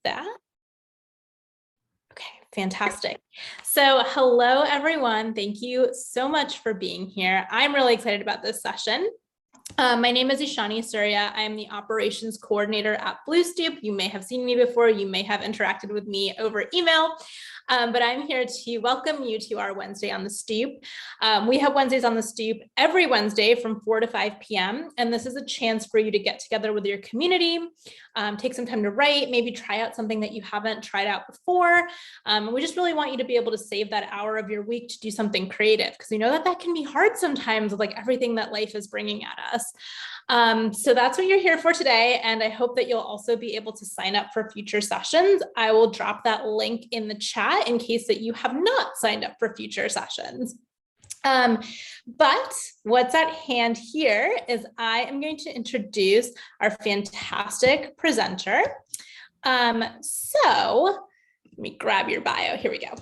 that. Okay, fantastic. So hello, everyone. Thank you so much for being here. I'm really excited about this session. My name is Ishani Surya. I am the operations coordinator at Stoop. You may have seen me before. You may have interacted with me over email. But I'm here to welcome you to our Wednesday on the Stoop. We have Wednesdays on the Stoop every Wednesday from 4 to 5 p.m. And this is a chance for you to get together with your community, take some time to write, maybe try out something that you haven't tried out before. We just really want you to be able to save that hour of your week to do something creative, because we know that that can be hard sometimes with like everything that life is bringing at us. So that's what you're here for today. And I hope that you'll also be able to sign up for future sessions. I will drop that link in the chat in case that you have not signed up for future sessions. But what's at hand here is I am going to introduce our fantastic presenter. So let me grab your bio. Here we go.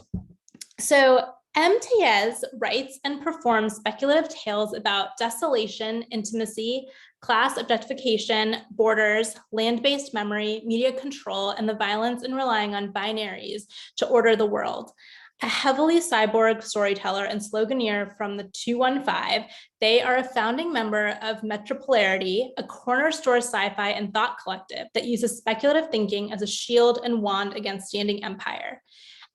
So Téllez writes and performs speculative tales about desolation, intimacy, class objectification, borders, land-based memory, media control, and the violence in relying on binaries to order the world. A heavily cyborg storyteller and sloganeer from the 215, they are a founding member of METROPOLARITY, a corner store sci-fi and thought collective that uses speculative thinking as a shield and wand against standing empire.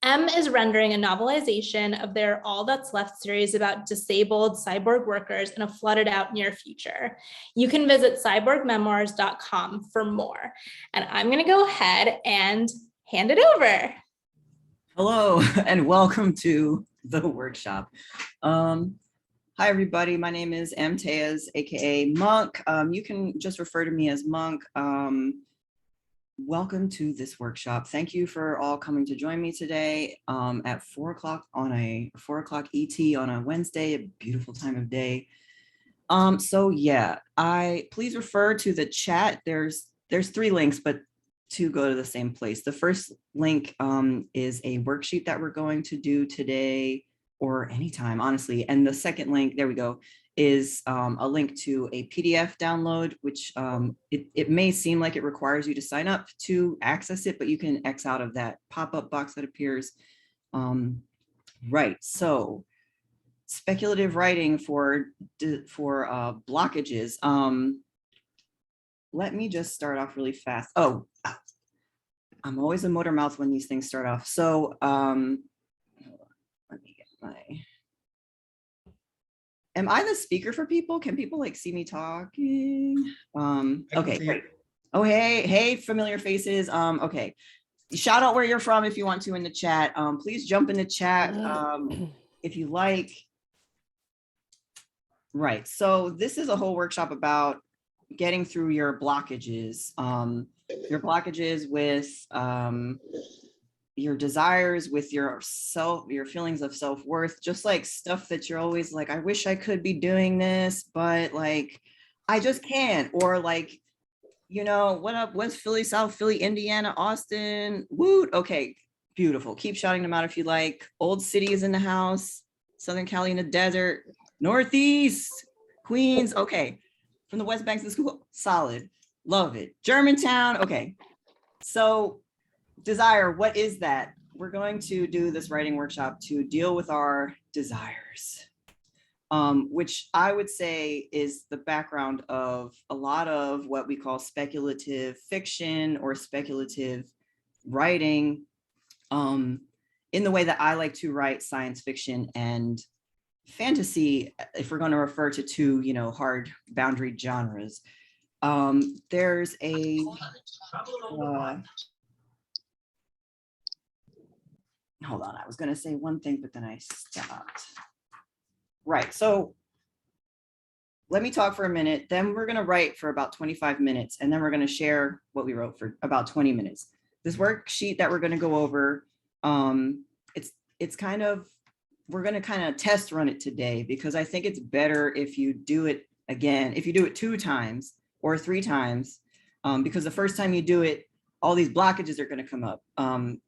M is rendering a novelization of their All That's Left series about disabled cyborg workers in a flooded out near future. You can visit cyborgmemoirs.com for more. And I'm going to go ahead and hand it over. Hello, and welcome to the workshop. Hi, everybody. My name is Téllez, aka Monk. You can just refer to me as Monk. Welcome to this workshop. Thank you for all coming to join me today at 4 o'clock on a 4 o'clock ET on a Wednesday, a beautiful time of day. So yeah, please refer to the chat. There's 3 links, but 2 go to the same place. The first link is a worksheet that we're going to do today or anytime, honestly. And the second link, there we go, is a link to a PDF download, which it may seem like it requires you to sign up to access it, but you can X out of that pop-up box that appears. Right, so speculative writing for blockages. Let me just start off really fast. Oh, I'm always a motor mouth when these things start off. So let me get my... Am I the speaker for people? Can people like see me talking? Okay, great. Oh, hey, familiar faces. Okay, shout out where you're from if you want to in the chat. Please jump in the chat if you like. Right, so this is a whole workshop about getting through your blockages. With your desires, with your feelings of self-worth, just like stuff that you're always like, I wish I could be doing this, but like, I just can't. Or like, you know, what up, West Philly, South Philly, Indiana, Austin, woot. Okay, beautiful. Keep shouting them out if you like. Old City is in the house. Southern Cali in the desert. Northeast, Queens. Okay. From the West Banks of school. Solid. Love it. Germantown. Okay. So desire, what is that? We're going to do this writing workshop to deal with our desires, which I would say is the background of a lot of what we call speculative fiction or speculative writing, in the way that I like to write science fiction and fantasy, if we're going to refer to 2, you know, hard boundary genres. There's a hold on, I was going to say one thing, but then I stopped. Right, so let me talk for a minute, then we're going to write for about 25 minutes, and then we're going to share what we wrote for about 20 minutes. This worksheet that we're going to go over, it's kind of, we're going to kind of test run it today, because I think it's better if you do it again, if you do it 2 times or 3 times, because the first time you do it, all these blockages are going to come up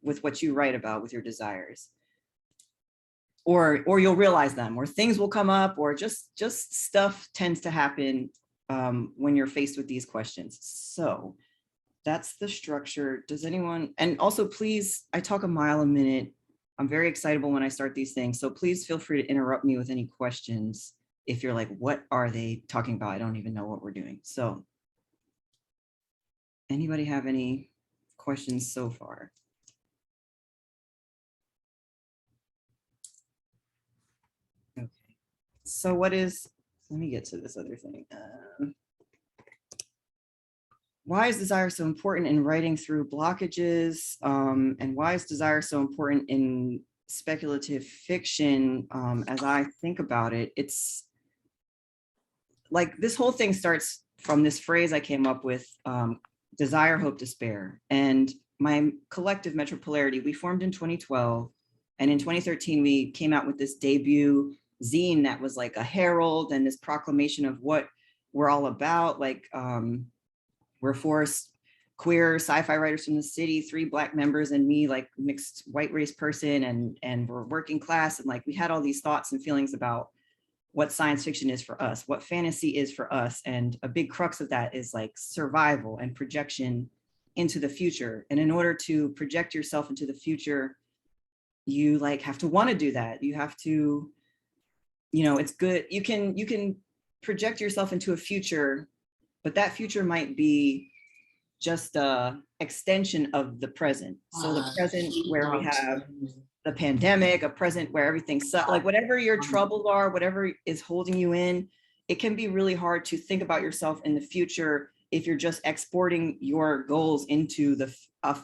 with what you write about with your desires, or you'll realize them, or things will come up, or just stuff tends to happen when you're faced with these questions. So that's the structure. Does anyone, and also please, I talk a mile a minute. I'm very excitable when I start these things. So please feel free to interrupt me with any questions. If you're like, what are they talking about? I don't even know what we're doing. So anybody have any questions so far? Okay. So what is, let me get to this other thing. Why is desire so important in writing through blockages? And why is desire so important in speculative fiction? As I think about it, it's like this whole thing starts from this phrase I came up with, desire, hope, despair. And my collective Metropolarity, we formed in 2012. And in 2013, we came out with this debut zine that was like a herald and this proclamation of what we're all about. Like, we're four queer sci-fi writers from the city, 3 Black members and me, like mixed white race person, and we're working class. And like, we had all these thoughts and feelings about what science fiction is for us, what fantasy is for us. And a big crux of that is like survival and projection into the future. And in order to project yourself into the future, you like have to want to do that. You have to, you know, it's good. You can project yourself into a future, but that future might be just a extension of the present. So the present where we have the pandemic, a present where everything's like whatever your troubles are, whatever is holding you in, it can be really hard to think about yourself in the future if you're just exporting your goals into a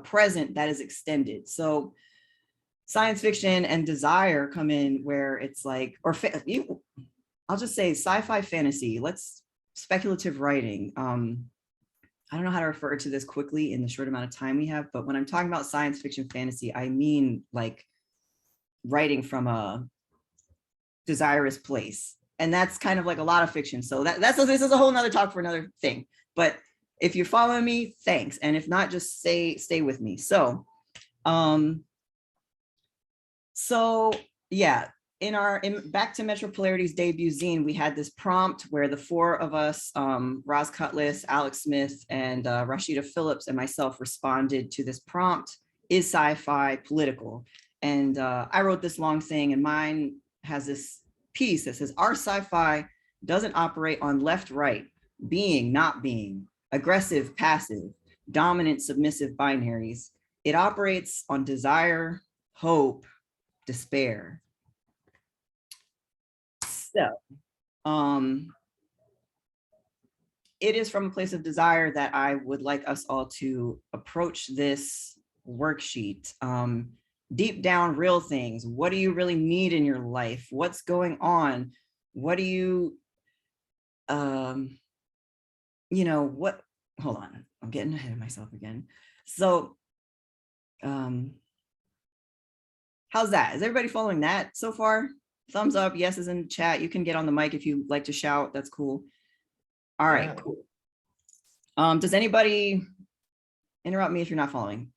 present that is extended. So science fiction and desire come in where it's like, or I'll just say sci-fi fantasy, speculative writing. I don't know how to refer to this quickly in the short amount of time we have, but when I'm talking about science fiction fantasy, I mean like writing from a desirous place. And that's kind of like a lot of fiction. So this is a whole nother talk for another thing. But if you're following me, thanks. And if not, just stay with me. So yeah, back to Metropolarity's debut zine, we had this prompt where the 4 of us, Roz Cutlass, Alex Smith, and Rashida Phillips and myself responded to this prompt, is sci-fi political? And I wrote this long thing, and mine has this piece that says, our sci-fi doesn't operate on left-right, being, not being, aggressive, passive, dominant, submissive binaries. It operates on desire, hope, despair. So it is from a place of desire that I would like us all to approach this worksheet. Deep down, real things. What do you really need in your life? What's going on? What do you, you know, what, hold on, I'm getting ahead of myself again. So, how's that? Is everybody following that so far? Thumbs up, yes is in the chat. You can get on the mic if you like to shout, that's cool. All right, yeah. Cool. Does anybody interrupt me if you're not following?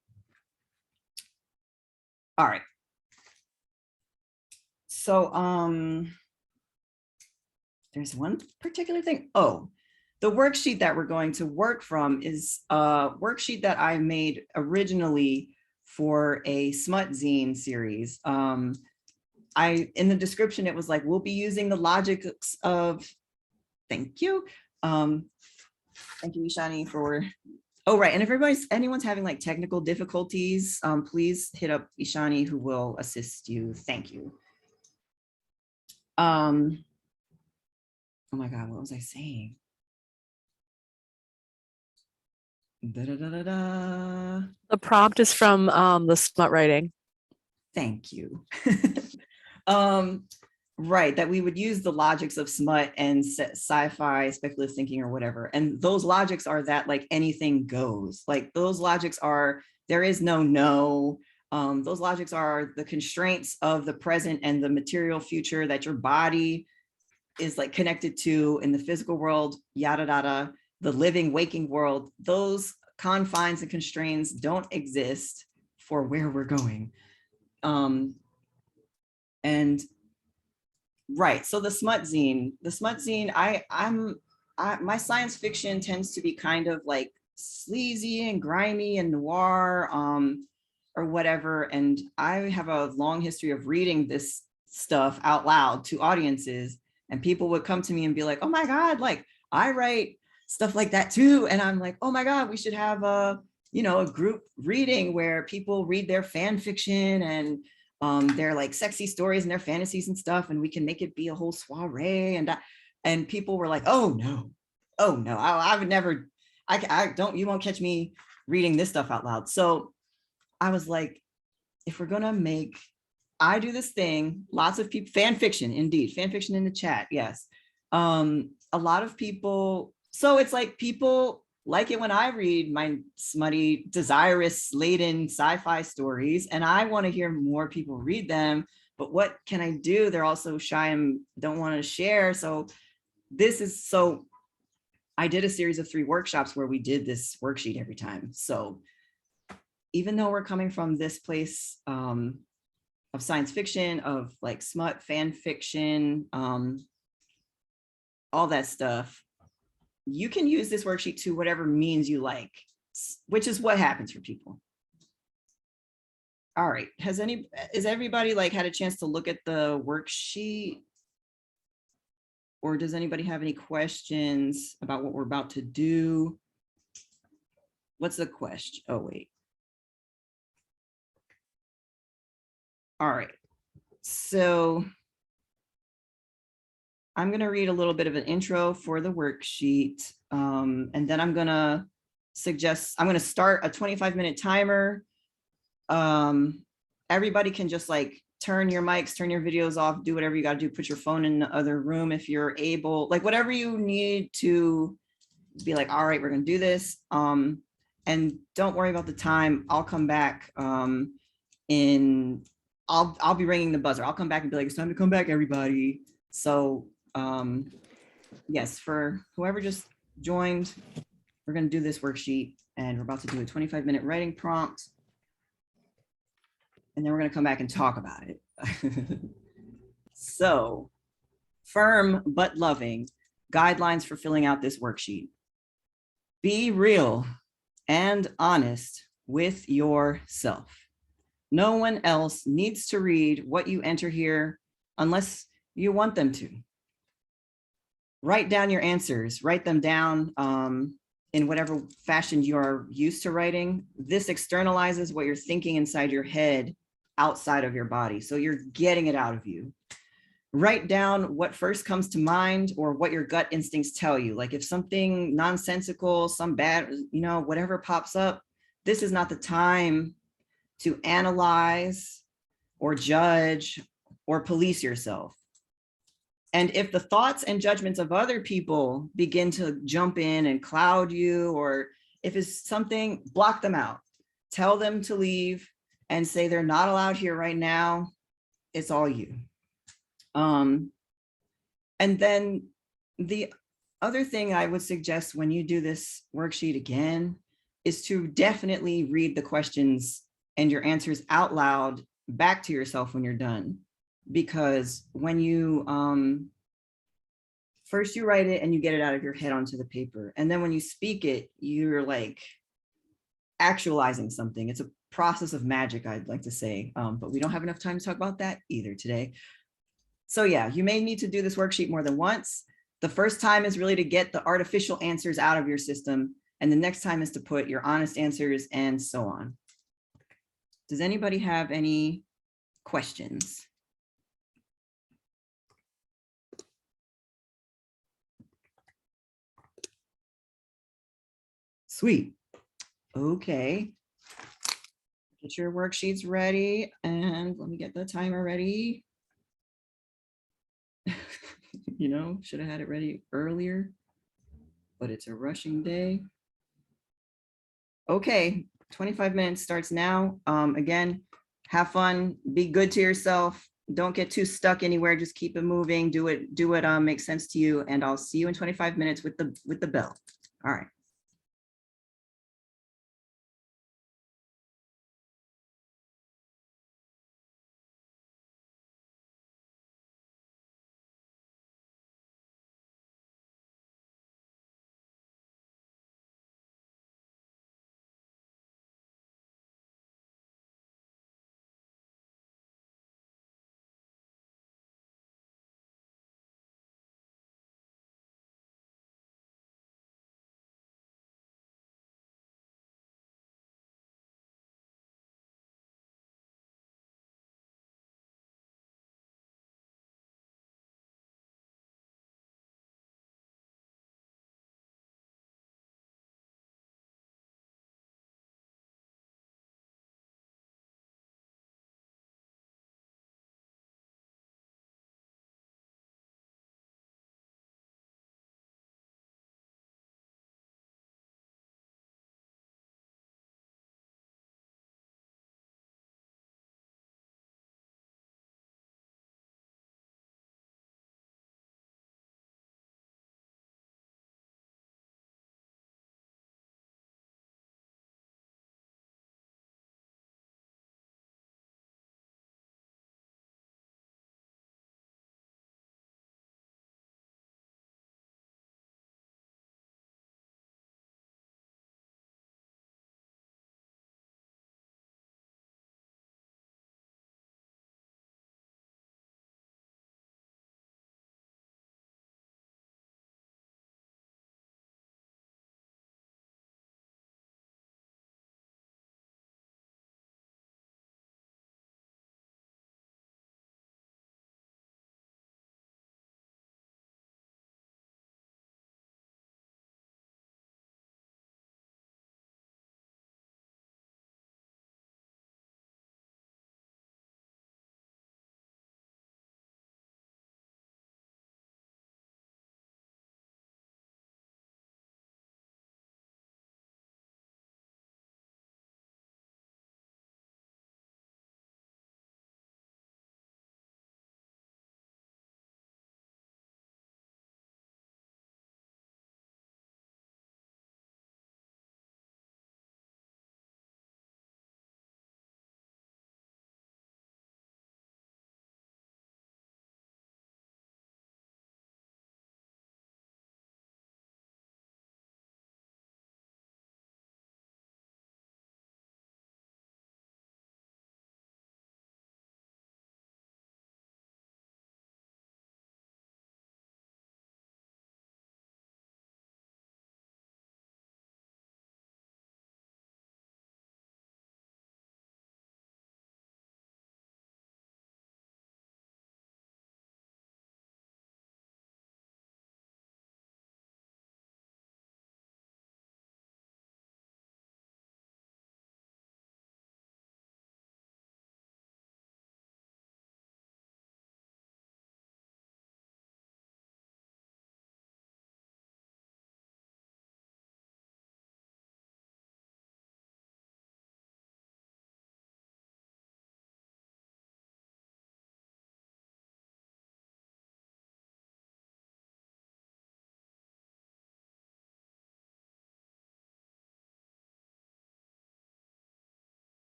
All right. So there's one particular thing. Oh, the worksheet that we're going to work from is a worksheet that I made originally for a smut zine series. In the description, it was like, we'll be using the logic of, thank you. Thank you, Ishani, for, oh, right. And if anyone's having like technical difficulties, please hit up Ishani, who will assist you. Thank you. Oh my God, what was I saying? The prompt is from the smut writing. Thank you. Right, that we would use the logics of smut and sci-fi, speculative thinking or whatever. And those logics are that like anything goes. Like those logics are, there is no. Those logics are the constraints of the present and the material future that your body is like connected to in the physical world, yada, yada, the living, waking world. Those confines and constraints don't exist for where we're going. And right, so the smut zine, my science fiction tends to be kind of like sleazy and grimy and noir, or whatever. And I have a long history of reading this stuff out loud to audiences, and people would come to me and be like, oh my God, like I write stuff like that too. And I'm like, oh my God, we should have a group reading where people read their fan fiction and their like sexy stories and their fantasies and stuff, and we can make it be a whole soiree. And people were like, oh no, I would never, I don't, you won't catch me reading this stuff out loud. So I was like, if we're gonna make, I do this thing, lots of people, fan fiction, indeed, fan fiction in the chat, yes. A lot of people, so it's like people like it when I read my smutty, desirous, laden sci-fi stories, and I want to hear more people read them, but what can I do? They're also shy and don't want to share. So I did a series of 3 workshops where we did this worksheet every time. So even though we're coming from this place of science fiction, of like smut, fan fiction, all that stuff, you can use this worksheet to whatever means you like, which is what happens for people. All right, is everybody like had a chance to look at the worksheet? Or does anybody have any questions about what we're about to do? What's the question? Oh, wait. All right, so I'm going to read a little bit of an intro for the worksheet, and then I'm going to start a 25-minute timer. Everybody can just like turn your mics, turn your videos off, do whatever you got to do, put your phone in the other room if you're able, like whatever you need to be like, all right, we're going to do this. And don't worry about the time. I'll come back I'll be ringing the buzzer. I'll come back and be like, it's time to come back, everybody. So yes, for whoever just joined, we're going to do this worksheet, and we're about to do a 25-minute writing prompt. And then we're going to come back and talk about it. So, firm but loving guidelines for filling out this worksheet. Be real and honest with yourself. No one else needs to read what you enter here unless you want them to. Write down your answers, write them down in whatever fashion you are used to writing. This externalizes what you're thinking inside your head outside of your body. So you're getting it out of you. Write down what first comes to mind or what your gut instincts tell you. Like if something nonsensical, some bad, whatever pops up, this is not the time to analyze or judge or police yourself. And if the thoughts and judgments of other people begin to jump in and cloud you, or if it's something, block them out. Tell them to leave and say they're not allowed here right now. It's all you. And then the other thing I would suggest when you do this worksheet again is to definitely read the questions and your answers out loud back to yourself when you're done. Because when you, first you write it and you get it out of your head onto the paper. And then when you speak it, you're like actualizing something. It's a process of magic, I'd like to say, but we don't have enough time to talk about that either today. So yeah, you may need to do this worksheet more than once. The first time is really to get the artificial answers out of your system. And the next time is to put your honest answers and so on. Does anybody have any questions? Sweet. Okay. Get your worksheets ready, and let me get the timer ready. Should have had it ready earlier, but it's a rushing day. Okay, 25 minutes starts now. Again, have fun, be good to yourself. Don't get too stuck anywhere. Just keep it moving. Do what makes sense to you. And I'll see you in 25 minutes with the bell. All right.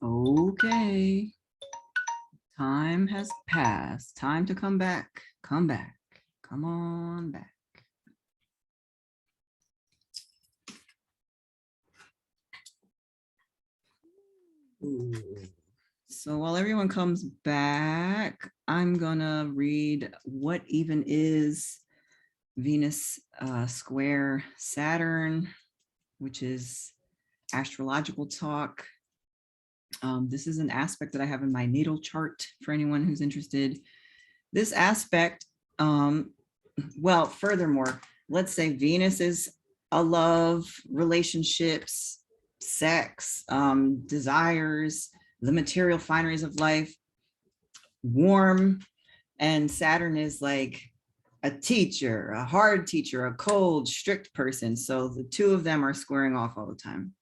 Okay. Time has passed. Time to come back. Come back. Come on back. Ooh. So while everyone comes back, I'm gonna read What Even Is Venus square Saturn, which is astrological talk. This is an aspect that I have in my natal chart for anyone who's interested. This aspect, well, furthermore, let's say Venus is a love, relationships, sex, desires, the material fineries of life, warm, and Saturn is like a teacher, a hard teacher, a cold, strict person. So the two of them are squaring off all the time.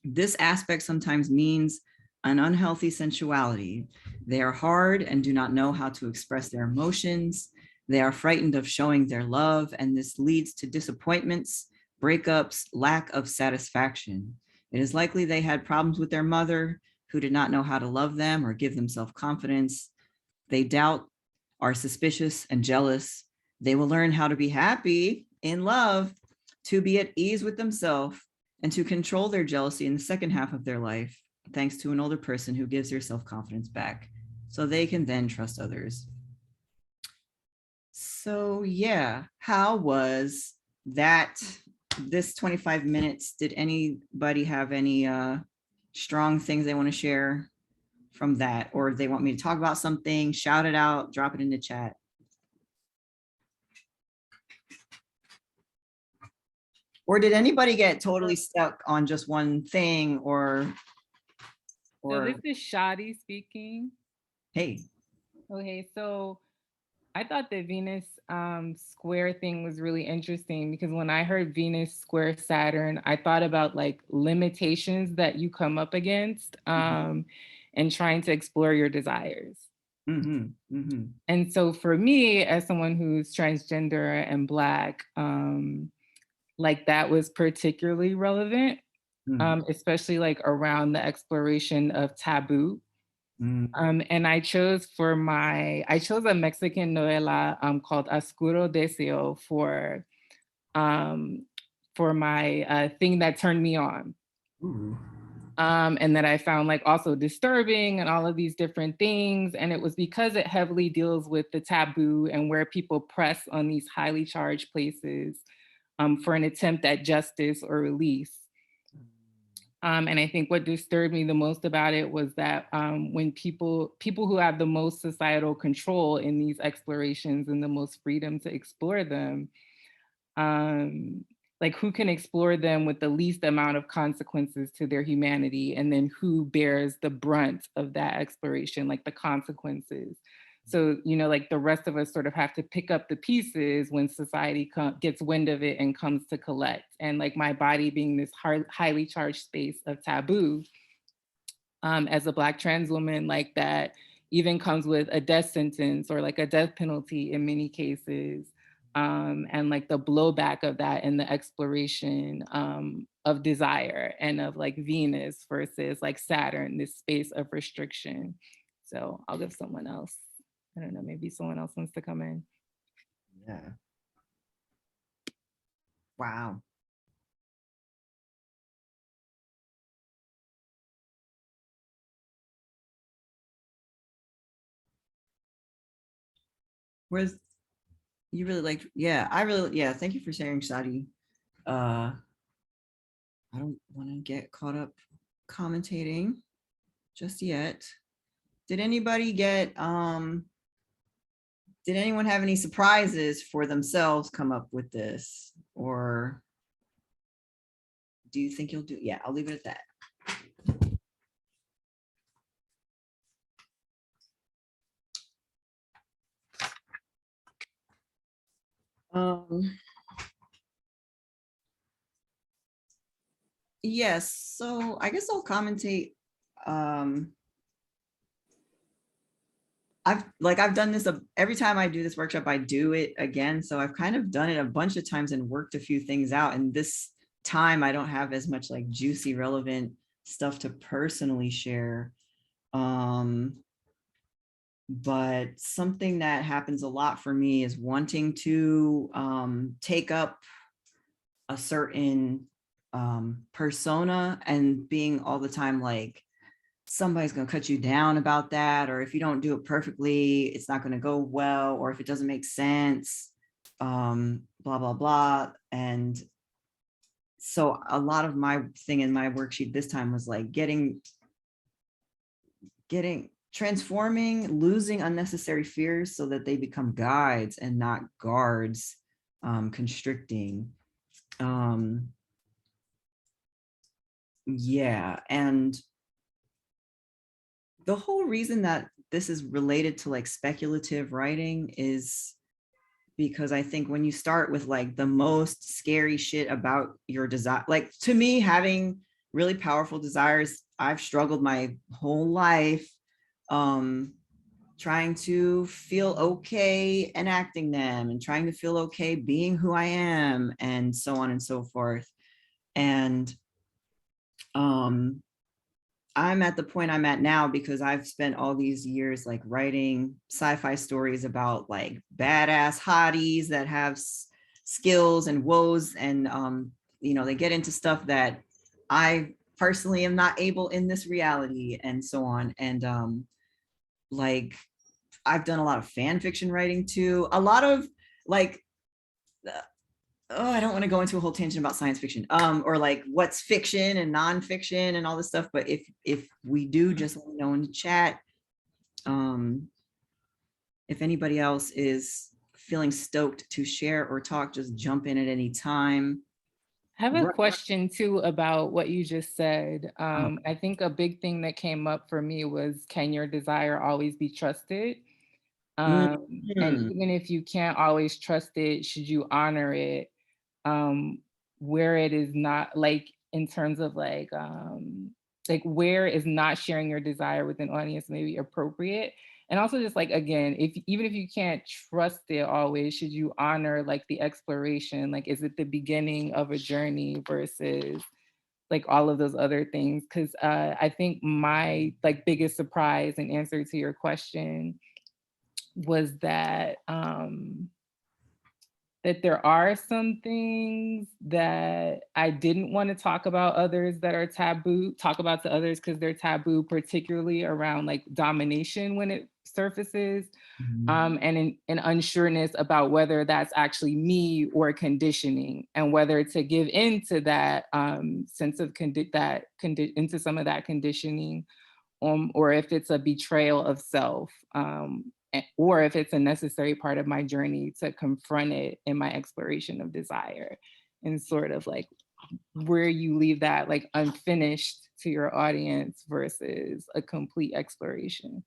This aspect sometimes means an unhealthy sensuality. They are hard and do not know how to express their emotions. They are frightened of showing their love, and this leads to disappointments, breakups, lack of satisfaction. It is likely they had problems with their mother, who did not know how to love them or give them self-confidence. They doubt, are suspicious and jealous. They will learn how to be happy in love, to be at ease with themselves, and to control their jealousy in the second half of their life, thanks to an older person who gives their self-confidence back, so they can then trust others. So yeah, how was that, this 25 minutes? Did anybody have any strong things they want to share from that, or they want me to talk about something? Shout it out, drop it in the chat. Or did anybody get totally stuck on just one thing, or So this is Shaadi speaking. Hey. Okay, so I thought the Venus square thing was really interesting, because when I heard Venus square Saturn, I thought about like limitations that you come up against and trying to explore your desires. And so for me, as someone who's transgender and Black, like that was particularly relevant, especially like around the exploration of taboo. And I chose a Mexican novela called Oscuro Deseo for my thing that turned me on. And that I found like also disturbing and all of these different things. And it was because it heavily deals with the taboo and where people press on these highly charged places for an attempt at justice or release. And I think what disturbed me the most about it was that when people who have the most societal control in these explorations and the most freedom to explore them, like who can explore them with the least amount of consequences to their humanity, and then who bears the brunt of that exploration, like the consequences. So, you know, like the rest of us sort of have to pick up the pieces when society gets wind of it and comes to collect. And like my body being this highly charged space of taboo, as a Black trans woman, like that even comes with a death sentence or like a death penalty in many cases. And like the blowback of that and the exploration of desire and of like Venus versus like Saturn, this space of restriction. So I'll give someone else. I don't know, maybe someone else wants to come in. Yeah. Wow. Whereas you really liked, yeah, thank you for sharing, Shaadi. I don't want to get caught up commentating just yet. Did anybody did anyone have any surprises for themselves come up with this? Or do you think you'll do? Yeah, I'll leave it at that. Yes, so I guess I'll commentate. I've done this every time I do this workshop, I do it again. So I've kind of done it a bunch of times and worked a few things out. And this time I don't have as much like juicy, relevant stuff to personally share. But something that happens a lot for me is wanting to take up a certain persona and being all the time like, somebody's going to cut you down about that, or if you don't do it perfectly, it's not going to go well, or if it doesn't make sense, blah, blah, blah. And so a lot of my thing in my worksheet this time was like transforming, losing unnecessary fears so that they become guides and not guards, constricting. Yeah, and the whole reason that this is related to like speculative writing is because I think when you start with like the most scary shit about your desire, like to me, having really powerful desires, I've struggled my whole life trying to feel okay enacting them and trying to feel okay being who I am and so on and so forth. And I'm at the point I'm at now because I've spent all these years like writing sci-fi stories about like badass hotties that have skills and woes, and you know, they get into stuff that I personally am not able in this reality and so on. And like I've done a lot of fan fiction writing too, a lot of like I don't want to go into a whole tangent about science fiction, or like what's fiction and nonfiction and all this stuff. But if we do, just let me know in the chat. If anybody else is feeling stoked to share or talk, just jump in at any time. I have a question too about what you just said. I think a big thing that came up for me was, can your desire always be trusted? And even if you can't always trust it, should you honor it? Where it is not, like in terms of like where is not sharing your desire with an audience maybe appropriate? And also just like, again, even if you can't trust it always, should you honor like the exploration? Like, is it the beginning of a journey versus like all of those other things? Because I think my like biggest surprise and answer to your question was that that there are some things that I didn't want to talk about others that are taboo, talk about to others because they're taboo, particularly around like domination when it surfaces, and an unsureness about whether that's actually me or conditioning, and whether to give into that sense of into some of that conditioning, or if it's a betrayal of self, or if it's a necessary part of my journey to confront it in my exploration of desire, and sort of like where you leave that like unfinished to your audience versus a complete exploration.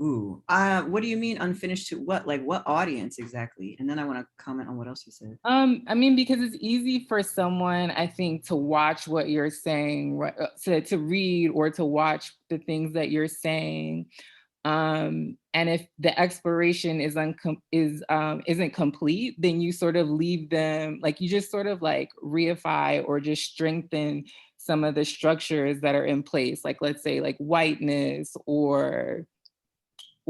Ooh, what do you mean unfinished to what? Like what audience exactly? And then I want to comment on what else you said. I mean, because it's easy for someone, I think, to watch what you're saying, to read or to watch the things that you're saying. And if the exploration isn't complete, then you sort of leave them, like you just sort of like reify or just strengthen some of the structures that are in place. Like, let's say like whiteness or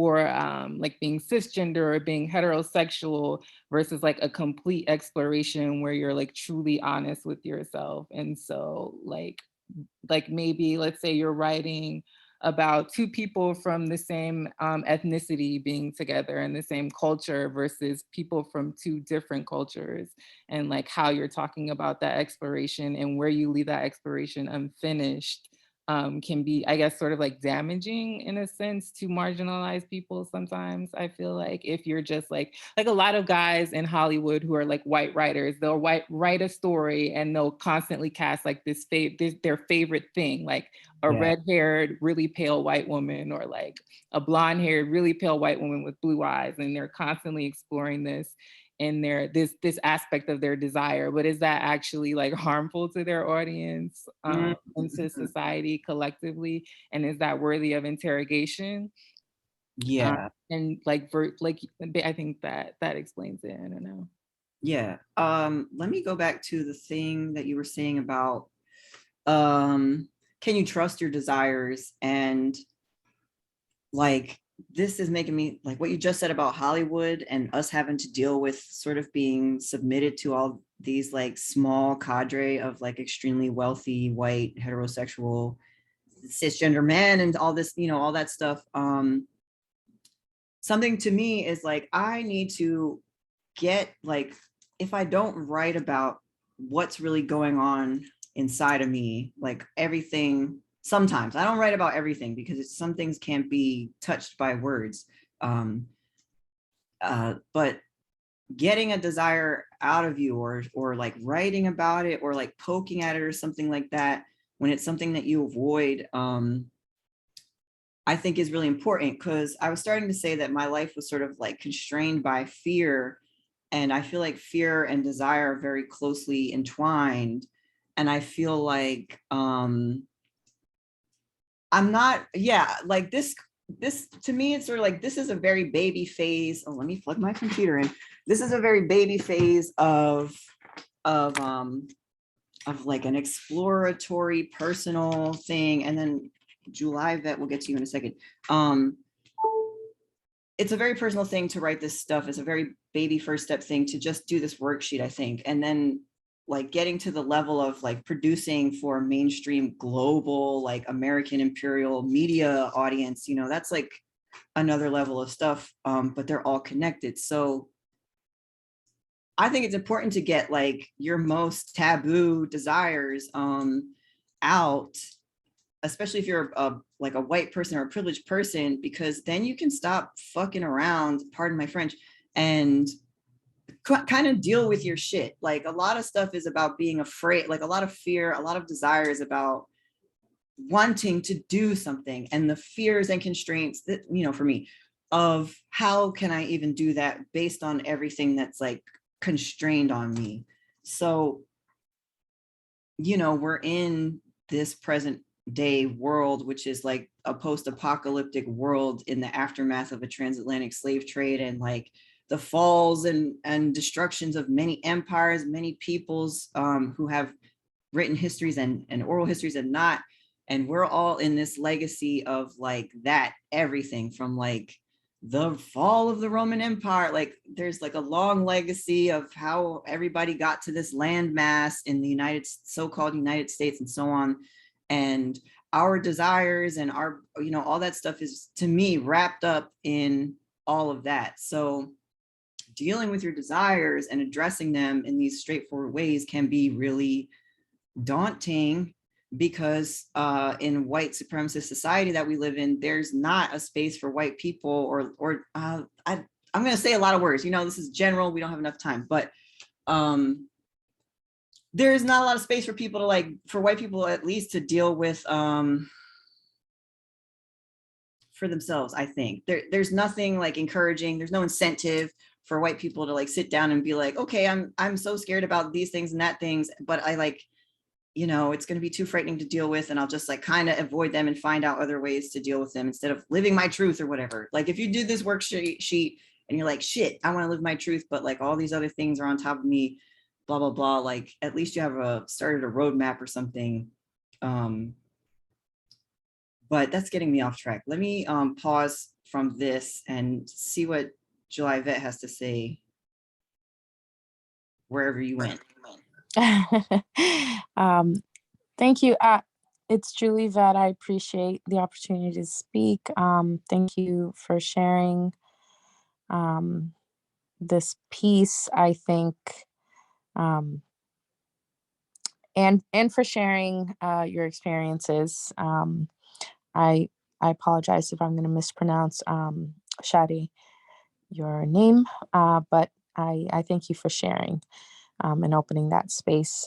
like being cisgender or being heterosexual versus like a complete exploration where you're like truly honest with yourself. And so like maybe let's say you're writing about two people from the same ethnicity being together in the same culture versus people from two different cultures, and like how you're talking about that exploration and where you leave that exploration unfinished can be, I guess, sort of like damaging in a sense to marginalized people sometimes. I feel like if you're just like a lot of guys in Hollywood who are like white writers, they'll write a story and they'll constantly cast like this their favorite thing, like a red-haired, really pale white woman, or like a blonde-haired, really pale white woman with blue eyes, and they're constantly exploring this in this aspect of their desire. But is that actually like harmful to their audience, and to society collectively? And is that worthy of interrogation? And like I think that explains it. I don't know. Let me go back to the thing that you were saying about can you trust your desires? And like, this is making me like what you just said about Hollywood and us having to deal with sort of being submitted to all these like small cadre of like extremely wealthy white heterosexual cisgender men and all this, all that stuff. Something to me is like, I need to get like, if I don't write about what's really going on inside of me, like everything, sometimes I don't write about everything because some things can't be touched by words. But getting a desire out of you or like writing about it or like poking at it or something like that, when it's something that you avoid, I think is really important, because I was starting to say that my life was sort of like constrained by fear. And I feel like fear and desire are very closely entwined. And I feel like I'm not, yeah, like this to me, it's sort of like, this is a very baby phase. Oh, let me plug my computer in. This is a very baby phase of like an exploratory personal thing. And then July Vet, we'll get to you in a second. It's a very personal thing to write this stuff. It's a very baby first step thing to just do this worksheet, I think. And then like getting to the level of like producing for a mainstream global, like American imperial media audience, that's like another level of stuff, but they're all connected. So I think it's important to get like your most taboo desires out, especially if you're like a white person or a privileged person, because then you can stop fucking around, pardon my French, and kind of deal with your shit. Like a lot of stuff is about being afraid, like a lot of fear, a lot of desire is about wanting to do something, and the fears and constraints that, for me, of how can I even do that based on everything that's like constrained on me. So, we're in this present day world, which is like a post-apocalyptic world in the aftermath of a transatlantic slave trade and like the falls and destructions of many empires, many peoples who have written histories and oral histories and not. And we're all in this legacy of like that, everything from like the fall of the Roman Empire. Like there's like a long legacy of how everybody got to this landmass in the so-called United States and so on. And our desires and our, all that stuff is, to me, wrapped up in all of that. So dealing with your desires and addressing them in these straightforward ways can be really daunting, because in white supremacist society that we live in, there's not a space for white people I'm going to say a lot of words, this is general, we don't have enough time, but there's not a lot of space for people to like, for white people at least, to deal with for themselves. I think there's nothing like encouraging, there's no incentive for white people to like sit down and be like, okay, I'm so scared about these things and that things, but I like, it's going to be too frightening to deal with, and I'll just like kind of avoid them and find out other ways to deal with them instead of living my truth or whatever. Like if you do this worksheet and you're like, shit, I want to live my truth, but like all these other things are on top of me, blah, blah, blah. Like at least you have started a roadmap or something. But that's getting me off track. Let me pause from this and see what July Vet has to say wherever you went. Thank you. It's Julie Vet. I appreciate the opportunity to speak. Thank you for sharing this piece, I think, and for sharing your experiences. I apologize if I'm going to mispronounce Shaadi, your name, but I thank you for sharing and opening that space.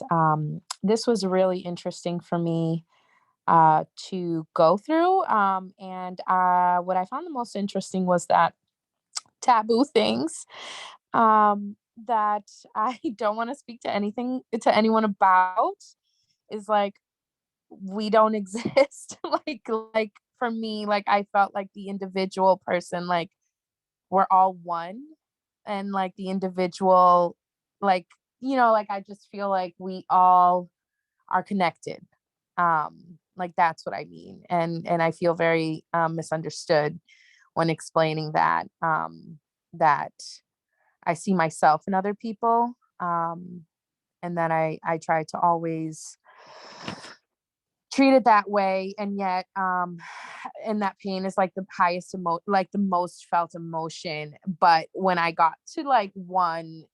This was really interesting for me to go through. And what I found the most interesting was that taboo things that I don't want to speak to anyone about is like, we don't exist. like for me, like I felt like the individual person, like we're all one, and like the individual, like, like I just feel like we all are connected. Like, that's what I mean. And I feel very misunderstood when explaining that, that I see myself in other people. And that I try to always treat it that way. And yet, and that pain is like the highest like the most felt emotion. But when I got to like F1,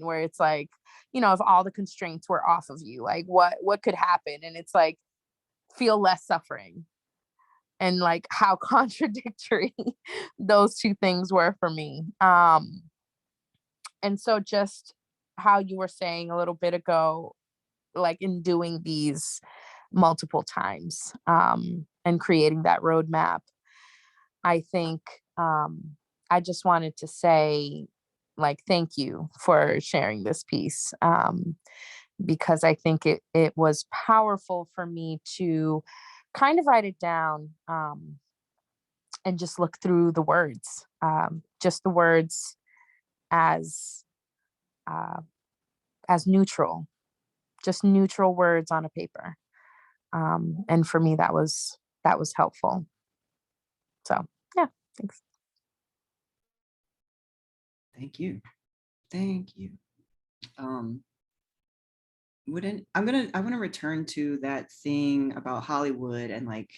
where it's like, you know, if all the constraints were off of you, like what could happen? And it's like, feel less suffering. And like how contradictory those two things were for me. And so just how you were saying a little bit ago, like in doing these multiple times, and creating that roadmap, I think, I just wanted to say, like, thank you for sharing this piece, because I think it was powerful for me to kind of write it down, and just look through the words, just the words as uh, as neutral, just neutral words on a paper. And for me, that was helpful. So yeah, thanks. Thank you. Thank you. I want to return to that thing about Hollywood and like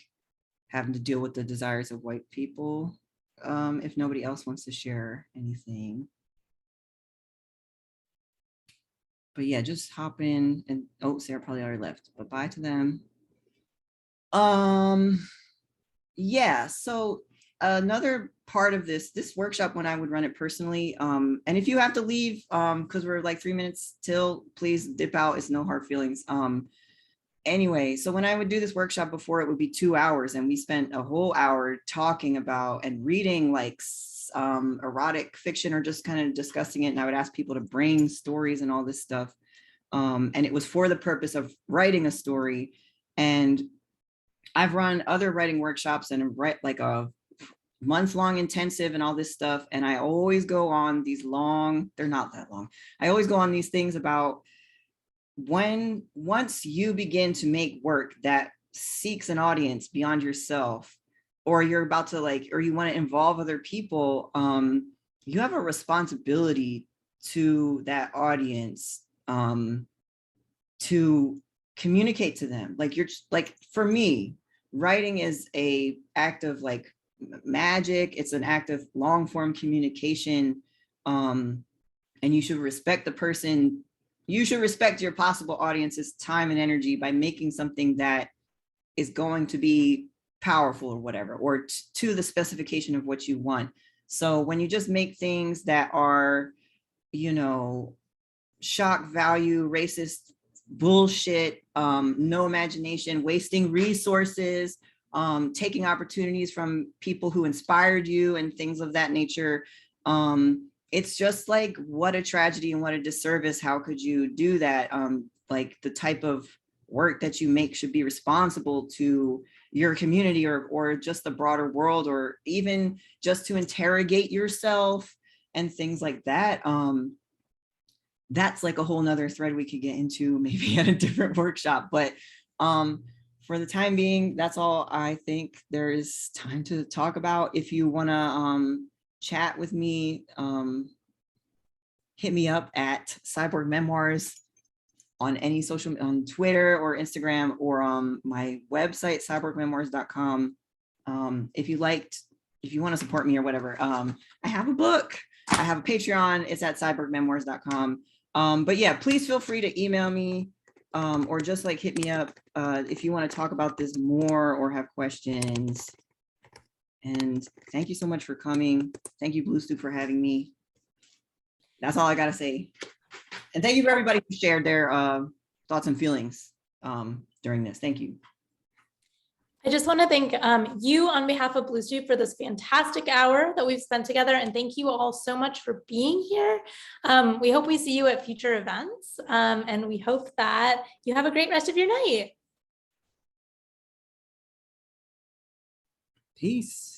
having to deal with the desires of white people. If nobody else wants to share anything. But yeah, just hop in and Sarah probably already left, but bye to them. Yeah, so another part of this workshop, when I would run it personally, and if you have to leave, because we're like 3 minutes till, please dip out. It's no hard feelings. Anyway, so when I would do this workshop before, it would be 2 hours, and we spent a whole hour talking about and reading like erotic fiction or just kind of discussing it. And I would ask people to bring stories and all this stuff. And it was for the purpose of writing a story. And I've run other writing workshops and write like a month-long intensive and all this stuff. And I always go on these long, they're not that long. I always go on these things about once you begin to make work that seeks an audience beyond yourself, or you're about to like, or you want to involve other people, you have a responsibility to that audience, to communicate to them. Like you're like, for me, writing is a act of like magic. It's an act of long form communication. And you should respect the person. You should respect your possible audience's time and energy by making something that is going to be powerful or whatever, or to the specification of what you want. So when you just make things that are, you know, shock value, racist bullshit, no imagination, wasting resources, taking opportunities from people who inspired you and things of that nature, it's just like, what a tragedy and what a disservice. How could you do that? Like the type of work that you make should be responsible to your community or just the broader world, or even just to interrogate yourself and things like that. That's like a whole nother thread we could get into maybe at a different workshop. But for the time being, that's all I think there is time to talk about. If you want to chat with me, hit me up at Cyborg Memoirs on any social, on Twitter or Instagram, or my website, cyborgmemoirs.com. If you want to support me or whatever, I have a book, I have a Patreon, it's at cyborgmemoirs.com. But yeah, please feel free to email me, or just like hit me up if you want to talk about this more or have questions. And thank you so much for coming. Thank you, Blue Stoop, for having me. That's all I gotta say. And thank you for everybody who shared their thoughts and feelings during this. Thank you. I just want to thank you on behalf of Blue Stoop for this fantastic hour that we've spent together. And thank you all so much for being here. We hope we see you at future events. And we hope that you have a great rest of your night. Peace.